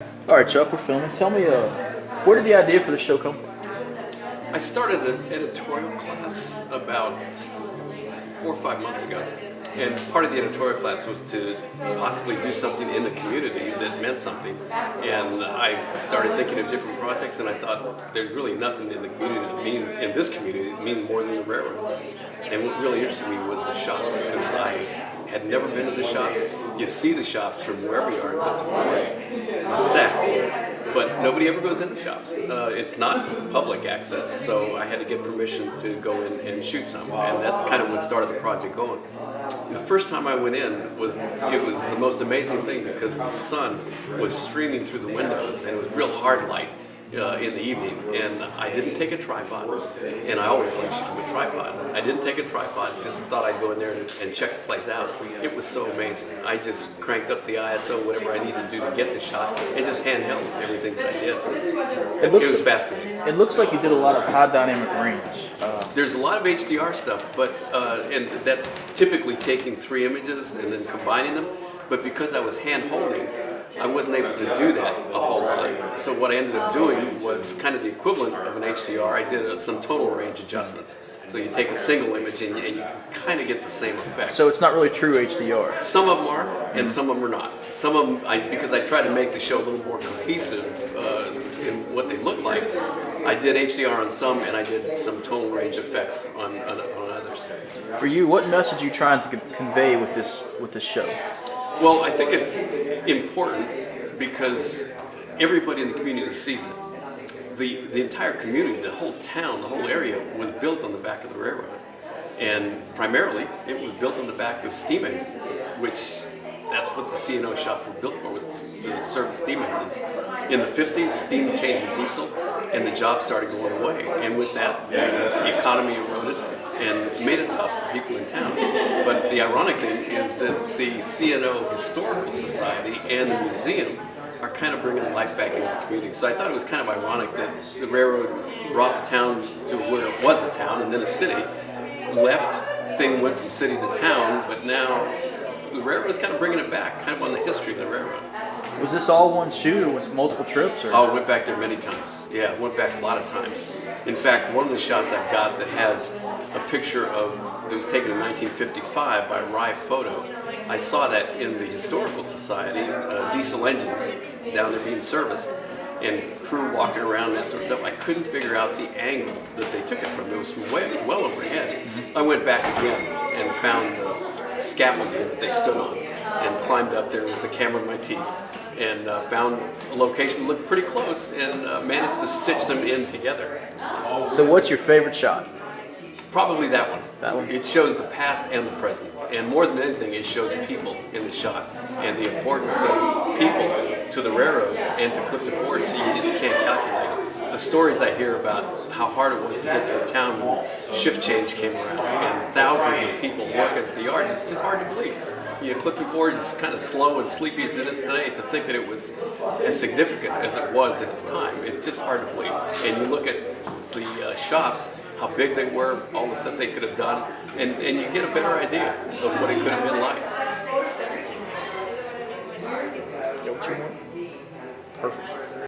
All right, Chuck, we're filming. Tell me, where did the idea for the show come from? I started an editorial class about 4 or 5 months ago. And part of the editorial class was to possibly do something in the community that meant something. And I started thinking of different projects, and I thought there's really nothing in the community that means, in this community, that means more than the railroad. And what really interested me was the shops, because I had never been to the shops. You see the shops from wherever you are in Clifton, the stack. But nobody ever goes in the shops. It's not public access, so I had to get permission to go in and shoot some, and that's kind of what started the project going. The first time I went in was the most amazing thing, because the sun was streaming through the windows, and it was real hard light in the evening, and I didn't take a tripod, and I always like shooting with a tripod. I didn't take a tripod, just thought I'd go in there and check the place out. It was so amazing. I just cranked up the ISO, whatever I needed to do to get the shot, and just handheld everything that I did. It was fascinating. It looks like you did a lot of high dynamic range. There's a lot of HDR stuff, but and that's typically taking 3 images and then combining them. But because I was hand holding, I wasn't able to do that a whole lot. So what I ended up doing was kind of the equivalent of an HDR. I did some tonal range adjustments. So you take a single image and you kind of get the same effect. So it's not really true HDR. Some of them are, and some of them are not. Some of them, because I try to make the show a little more cohesive in what they look like, I did HDR on some, and I did some tonal range effects on others. For you, what message are you trying to convey with this show? Well, I think it's important because everybody in the community sees it. The entire community, the whole town, the whole area was built on the back of the railroad. And primarily, it was built on the back of steam engines, which that's what the C&O shops were built for, was to serve steam engines. In the 50s, steam changed to diesel, and the jobs started going away. And with that, the economy eroded and made it tough for people in town. But the ironic thing is that the C&O Historical Society and the museum are kind of bringing life back into the community. So I thought it was kind of ironic that the railroad brought the town to where it was a town and then a city, went from city to town, but now the railroad's kind of bringing it back, kind of on the history of the railroad. Was this all one shoot, or was it multiple trips? Or? Oh, I went back there many times. Yeah, went back a lot of times. In fact, one of the shots I've got that has a picture that was taken in 1955 by Rye Photo, I saw that in the Historical Society, diesel engines down there being serviced, and crew walking around, that sort of stuff. I couldn't figure out the angle that they took it from. It was from well overhead. I went back again and found the scaffolding that they stood on and climbed up there with the camera in my teeth and found a location that looked pretty close and managed to stitch them in together. So what's your favorite shot? Probably that one. That one? It shows the past and the present. And more than anything, it shows people in the shot and the importance of people to the railroad and to Clifton Forge. You just can't calculate it. The stories I hear about how hard it was to get to a town when shift change came around and thousands of people working at the yards, it's just hard to believe. You know, Clifton Forge is kind of slow and sleepy as it is today. To think that it was as significant as it was at its time, it's just hard to believe. And you look at the shops, how big they were, all the stuff they could have done, and you get a better idea of what it could have been like. Is that what you want? Perfect.